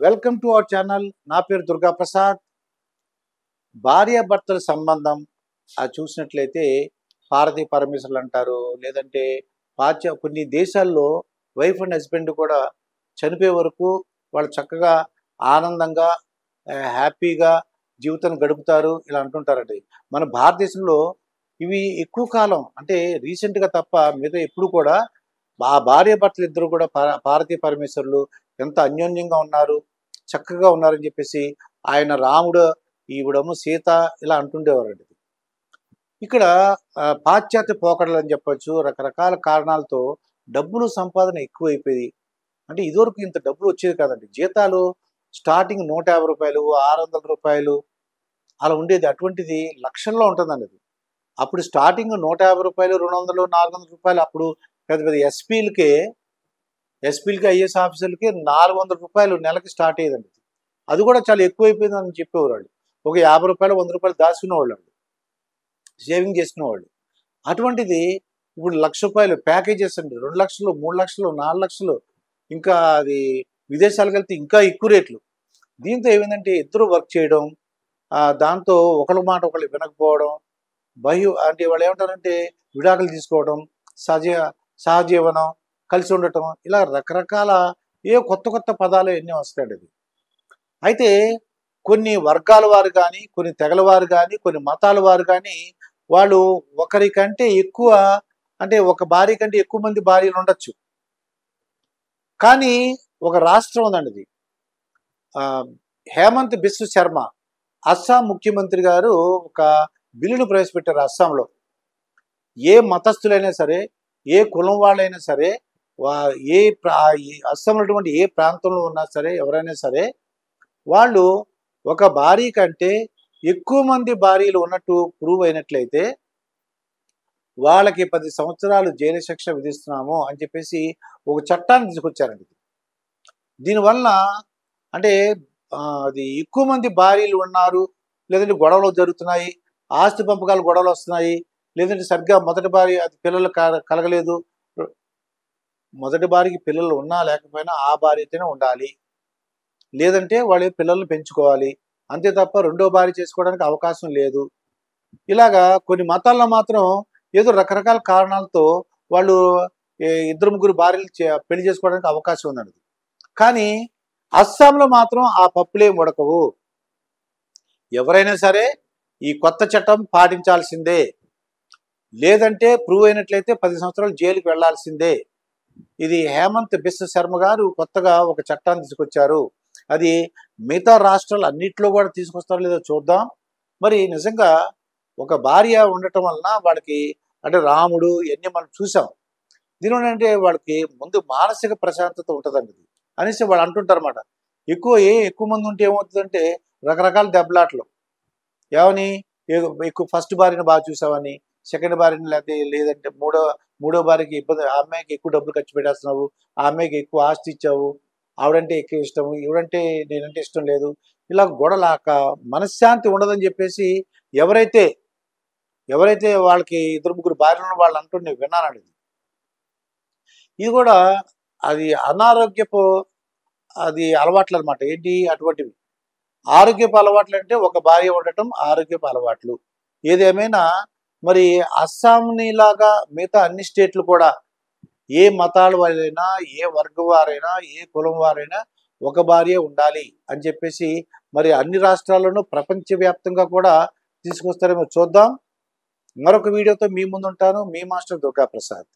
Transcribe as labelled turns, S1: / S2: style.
S1: Welcome to our channel. నా పేరు దుర్గా ప్రసాద్. భార్యాభర్తల సంబంధం చూసినట్లయితే పార్వతీ పరమేశ్వరులు అంటారు. లేదంటే కొన్ని దేశాల్లో వైఫ్ అండ్ హస్బెండ్ కూడా చనిపోయే వరకు వాళ్ళు చక్కగా ఆనందంగా హ్యాపీగా జీవితం గడుపుతారు ఇలా అంటుంటారండి. మన భారతదేశంలో ఇవి ఎక్కువ కాలం అంటే రీసెంట్గా తప్ప మిగతా ఎప్పుడు కూడా ఆ భార్యాభర్తలు ఇద్దరు కూడా పార్వతీ పరమేశ్వరులు ఎంత అన్యోన్యంగా ఉన్నారు, చక్కగా ఉన్నారని చెప్పేసి ఆయన రాముడు, ఈవిడము సీత ఇలా అంటుండేవారండి. ఇక్కడ పాశ్చాత్య పోకడలు అని చెప్పొచ్చు. రకరకాల కారణాలతో డబ్బులు సంపాదన ఎక్కువైపోయి, అంటే ఇదివరకు ఇంత డబ్బులు వచ్చేది కాదండి. జీతాలు స్టార్టింగ్ 150 రూపాయలు, 600 రూపాయలు అలా ఉండేది. అటువంటిది లక్షల్లో ఉంటుందండి అది. అప్పుడు స్టార్టింగ్ 150 రూపాయలు, 200, 400 రూపాయలు. అప్పుడు పెద్ద పెద్ద ఎస్పీలకి ఐఏఎస్ ఆఫీసర్లకి 400 రూపాయలు నెలకి స్టార్ట్ అయ్యేదండి. అది కూడా చాలా ఎక్కువైపోయిందని చెప్పేవారు వాళ్ళు. ఒక 50 రూపాయలు, 100 రూపాయలు దాచుకునేవాళ్ళు, సేవింగ్ చేసుకునేవాళ్ళు. అటువంటిది ఇప్పుడు ₹1,00,000 ప్యాకేజెస్ అండి. 2 లక్షలు, 3 లక్షలు, 4 లక్షలు, ఇంకా అది విదేశాలకు వెళ్తే ఇంకా ఎక్కువ రేట్లు. దీంతో ఏమైందంటే ఇద్దరు వర్క్ చేయడం, దాంతో ఒకళ్ళ మాట ఒకళ్ళు వినకపోవడం, అంటే వాళ్ళు ఏమంటారంటే విడాకులు తీసుకోవడం, సహజీవనం, కలిసి ఉండటం, ఇలా రకరకాల కొత్త కొత్త పదాలు ఎన్నో వస్తాయండి అది. అయితే కొన్ని వర్గాల వారు కానీ, కొన్ని తెగల వారు కానీ, కొన్ని మతాల వారు కానీ వాళ్ళు ఒకరికంటే ఎక్కువ, అంటే ఒక భార్య కంటే ఎక్కువ మంది భార్యలు ఉండొచ్చు. కానీ ఒక రాష్ట్రం ఉందండి ఇది, హేమంత్ బిశ్వ శర్మ, అస్సాం ముఖ్యమంత్రి గారు ఒక బిల్లును ప్రవేశపెట్టారు. అస్సాంలో ఏ మతస్థులైనా సరే, ఏ కులం వాళ్ళైనా సరే, అస్సాంలో ఉన్నటువంటి ఏ ప్రాంతంలో ఉన్నా సరే, ఎవరైనా సరే వాళ్ళు ఒక భార్య కంటే ఎక్కువ మంది భార్యలు ఉన్నట్టు ప్రూవ్ అయినట్లయితే వాళ్ళకి 10 సంవత్సరాలు జైలు శిక్ష విధిస్తున్నాము అని చెప్పేసి ఒక చట్టాన్ని తీసుకొచ్చారండి. దీనివల్ల అంటే అది ఎక్కువ మంది భార్యలు ఉన్నారు, లేదంటే గొడవలు జరుగుతున్నాయి, ఆస్తి పంపకాలు గొడవలు వస్తున్నాయి, లేదంటే సరిగ్గా మొదటి భార్య అది పిల్లలు కలగలేదు, మొదటి భార్యకి పిల్లలు ఉన్నా లేకపోయినా ఆ భార్యతోనే ఉండాలి, లేదంటే వాళ్ళ పిల్లల్ని పెంచుకోవాలి, అంతే తప్ప రెండో భార్య చేసుకోవడానికి అవకాశం లేదు. ఇలాగా కొన్ని మతాల్లో మాత్రం ఏదో రకరకాల కారణాలతో వాళ్ళు 2-3 భార్యలు పెళ్లి చేసుకోవడానికి అవకాశం ఉందండి. కానీ అస్సాంలో మాత్రం ఆ పప్పులేం ఉడకవు. ఎవరైనా సరే ఈ కొత్త చట్టం పాటించాల్సిందే, లేదంటే ప్రూవ్ అయినట్లయితే 10 సంవత్సరాలు జైలుకి వెళ్లాల్సిందే. ఇది హేమంత్ బిశ్వ శర్మ గారు కొత్తగా ఒక చట్టాన్ని తీసుకొచ్చారు. అది మిగతా రాష్ట్రాలు అన్నింటిలో కూడా తీసుకొస్తారో లేదో చూద్దాం. మరి నిజంగా ఒక భార్య ఉండటం వలన వాళ్ళకి, అంటే రాముడు ఇవన్నీ మనం చూసాం, దీనివల్ల అంటే వాళ్ళకి ముందు మానసిక ప్రశాంతత ఉంటుందండి అనేసి వాళ్ళు అంటుంటారు అన్నమాట. ఎక్కువ మంది ఉంటే ఏమవుతుందంటే రకరకాల దెబ్బలాట్లు, ఏమని ఎక్కువ ఫస్ట్ భార్యను బాగా చూసావని, సెకండ్ భార్యని లేదంటే మూడో భార్యకి ఇబ్బంది, ఆ అమ్మాయికి ఎక్కువ డబ్బులు ఖర్చు పెట్టేస్తున్నావు, ఆ అమ్మాయికి ఎక్కువ ఆస్తి ఇచ్చావు, ఆవిడంటే ఎక్కువ ఇష్టం, ఈవిడంటే నేనంటే ఇష్టం లేదు, ఇలా గొడవలాక మనశ్శాంతి ఉండదని చెప్పేసి ఎవరైతే వాళ్ళకి 2-3 భార్యలను వాళ్ళు అంటూ విన్నానండి. ఇది కూడా అది అనారోగ్యపు అలవాట్లు అనమాట. ఏంటి అటువంటివి? ఆరోగ్యపు అలవాట్లు అంటే ఒక భార్య ఉండటం ఆరోగ్యపు అలవాట్లు. ఏదేమైనా మరి అస్సాంనిలాగా మిగతా అన్ని స్టేట్లు కూడా ఏ మతాల వారైనా, ఏ వర్గం వారైనా, ఏ కులం వారైనా ఒక భార్య ఉండాలి అని చెప్పేసి మరి అన్ని రాష్ట్రాల్లోనూ ప్రపంచవ్యాప్తంగా కూడా తీసుకొస్తారేమో చూద్దాం. మరొక వీడియోతో మీ ముందుంటాను. మీ మాస్టర్ దుర్గా ప్రసాద్.